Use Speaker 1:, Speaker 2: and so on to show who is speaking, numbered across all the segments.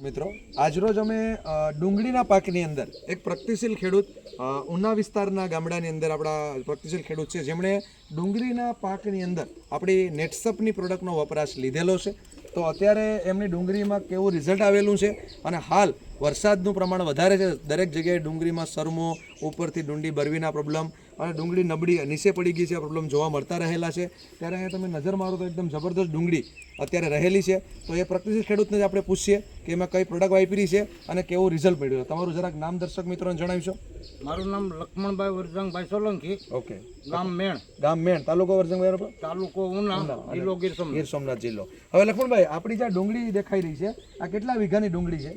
Speaker 1: મિત્રો, આજરોજ અમે ડુંગળીના પાકની અંદર એક પ્રગતિશીલ ખેડૂત ઉના વિસ્તારના ગામડાની અંદર આપણા પ્રગતિશીલ ખેડૂત છે જેમણે ડુંગળીના પાકની અંદર આપણી નેટસપની પ્રોડક્ટનો વપરાશ લીધેલો છે. તો અત્યારે એમની ડુંગળીમાં કેવું રિઝલ્ટ આવેલું છે અને હાલ વરસાદનું પ્રમાણ વધારે છે. દરેક જગ્યાએ ડુંગળીમાં સરમો, ઉપરથી ડુંડી બરવીના પ્રોબ્લેમ અને ડુંગળી નબળી નીચે પડી ગઈ છે આ પ્રોબ્લેમ જોવા મળતા રહેલા છે. ત્યારે અહીંયા તમે નજર મારો તો એકદમ જબરદસ્ત ડુંગળી અત્યારે રહેલી છે. તો એ પ્રગતિશીલ ખેડૂતને જ આપણે પૂછીએ કે એમાં કઈ પ્રોડક્ટ વાપરી છે અને કેવું રિઝલ્ટ મળ્યું. તમારું જરાક નામ દર્શક મિત્રોને જણાવશો.
Speaker 2: મારું નામ લક્ષ્મણભાઈ વરજંગભાઈ સોલંકી,
Speaker 1: ઓકે.
Speaker 2: ગામ મેણ,
Speaker 1: તાલુકો વરજંગભાઈ બરાબર,
Speaker 2: તાલુકો ઉના, જિલ્લો ગીર
Speaker 1: સોમનાથ જિલ્લો. હવે લક્ષ્મણભાઈ, આપણી જે ડુંગળી દેખાઈ રહી છે આ કેટલા વીઘાની ડુંગળી છે?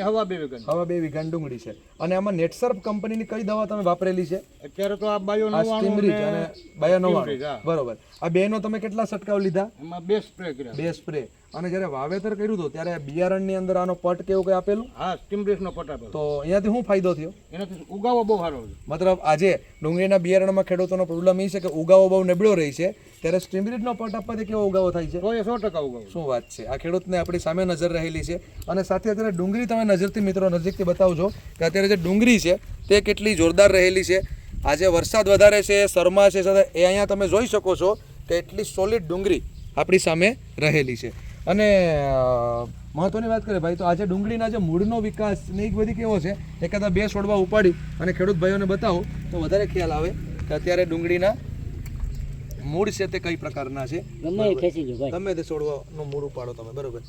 Speaker 2: હવા 2 વીઘાની.
Speaker 1: હવા 2 વીઘાની ડુંગળી છે. અને આમાં નેટસર્પ કંપનીની કઈ દવા તમે વાપરેલી છે?
Speaker 2: અત્યારે તો આ બાયો 99
Speaker 1: અને બાયો 99 બરોબર. આ બેનો તમે કેટલા છંટકાવ લીધા?
Speaker 2: એમાં 2 સ્પ્રે કર્યા.
Speaker 1: 2 સ્પ્રે. અને જ્યારે વાવેતર કર્યું હતું ત્યારે બિયારણની અંદર આનો પટ કેવું કઈ આપેલું?
Speaker 2: હા, સ્ટીમરીસનો પટ આપેલો.
Speaker 1: તો અહીંયાથી શું ફાયદો થયો?
Speaker 2: એનાથી ઉગાવો બહુ સારો છે.
Speaker 1: મતલબ આજે ડુંગળીના બિયારણમાં ખેડૂતોનો પ્રોબ્લેમ એ છે કે ઉગાવો બહુ નબળો રહી છે, ત્યારે સ્ટીમરીસનો પટ આપવાથી કેવો ઉગાવો થાય છે?
Speaker 2: 100% ઉગાવો.
Speaker 1: શું વાત છે! આ ખેડૂતને આપણી સામે નજર રહેલી છે. અને સાથે અત્યારે ડુંગળી તમે નજરથી મિત્રો નજીકથી બતાવજો કે અત્યારે જે ડુંગળી છે તે કેટલી જોરદાર રહેલી છે. આજે વરસાદ વધારે છે, શરમા છે, સાથે એ અહીંયા તમે જોઈ શકો છો કે એટલી સોલિડ ડુંગળી આપણી સામે રહેલી છે. અને મહત્વની વાત કરીએ ભાઈ તો આજે ડુંગળીના જે મૂળનો વિકાસ ને એ બધી કેવો છે, એકાદા 2 છોડવા ઉપાડી અને ખેડૂત ભાઈઓને બતાવો તો વધારે ખ્યાલ આવે કે અત્યારે ડુંગળીના મૂળ છે તે કઈ પ્રકારના છે. ગમે તે છોડવાનું મૂળ ઉપાડો તમે, બરોબર.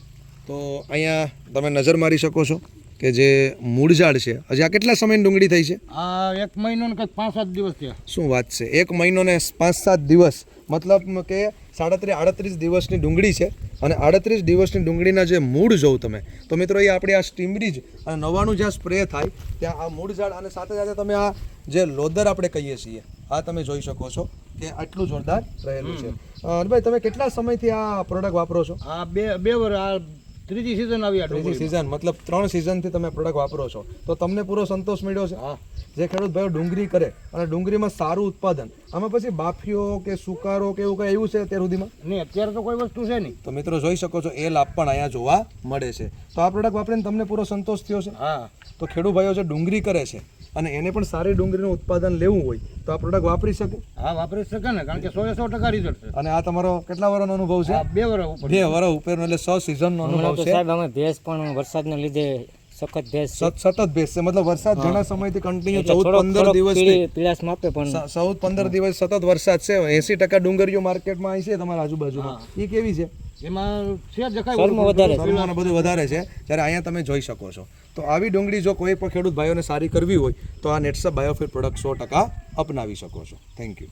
Speaker 1: તો અહીંયા તમે નજર મારી શકો છો કે જે મૂળ ઝાડ છે, હજી આ કેટલા સમયની ડુંગળી થઈ છે?
Speaker 2: આ 1 મહિનો ને 5-7 દિવસ થયા.
Speaker 1: શું વાત છે! 1 મહિનો ને 5-7 દિવસ, મતલબ કે 37-38 દિવસની ડુંગળી છે. અને 38 દિવસની ડુંગળીના જે મૂળ જોઉં તમે તો મિત્રો એ આપણી આ સ્ટીમરીજ અને નવાનું જ્યાં સ્પ્રે થાય ત્યાં આ મૂળ ઝાડ અને સાથે સાથે તમે આ જે લોદર આપણે કહીએ છીએ આ તમે જોઈ શકો છો કે આટલું જોરદાર રહેલું છે. ભાઈ, તમે કેટલા સમયથી આ પ્રોડક્ટ વાપરો છો?
Speaker 2: આ 2 વર્ષ, ત્રીજી સીઝન આવી.
Speaker 1: ત્રીજી સીઝન, મતલબ 3 સીઝનથી તમે પ્રોડક્ટ વાપરો છો. તો તમને પૂરો સંતોષ મળ્યો છે?
Speaker 2: હા.
Speaker 1: જે ખેડૂત ભાઈઓ ડુંગળી કરે અને ડુંગળીમાં સારું ઉત્પાદન, આમાં પછી બાફીઓ કે સુકારો કે એવું કઈ આવ્યું છે અત્યાર સુધીમાં?
Speaker 2: નહીં, અત્યારે તો કોઈ વસ્તુ છે નહીં.
Speaker 1: તો મિત્રો જોઈ શકો છો એ લાભ પણ અહીંયા જોવા મળે છે. તો આ પ્રોડક્ટ વાપરીને તમને પૂરો સંતોષ થયો છે?
Speaker 2: હા.
Speaker 1: તો ખેડૂત ભાઈઓ જે ડુંગળી કરે છે અને એને પણ સારી ડુંગળીનું ઉત્પાદન લેવું હોય તો આ પ્રોડક્ટ વાપરી શકે?
Speaker 2: હા, વાપરી શકે ને, કારણ કે 100% રિઝલ્ટ છે.
Speaker 1: અને આ તમારો કેટલા વર્ષનો અનુભવ છે?
Speaker 2: 2 વર્ષ ઉપર.
Speaker 1: 2 વર્ષ ઉપરનો, એટલે 100 સીઝનનો અનુભવ છે.
Speaker 3: સાહેબ, અમે ભેંસ પણ વરસાદને લીધે સખત ભેંસ
Speaker 1: સતત ભેંસ છે, મતલબ વરસાદ ઘણા સમયથી કન્ટિન્યુ 14-15 દિવસથી
Speaker 3: પીળાશ માપે પણ
Speaker 1: 14-15 દિવસ સતત વરસાદ છે. 80% ડુંગળીઓ માર્કેટમાં અહીં છે તમારા આજુબાજુમાં. એ કેવી છે?
Speaker 2: એમાં છે
Speaker 1: સરમાનું બધું વધારે છે, જ્યારે અહીંયા તમે જોઈ શકો છો. તો આવી ડુંગળી જો કોઈ પણ ખેડૂત ભાઈઓને સારી કરવી હોય તો આ નેટસપ બાયોફિટ પ્રોડક્ટ 100% અપનાવી શકો છો. Thank you.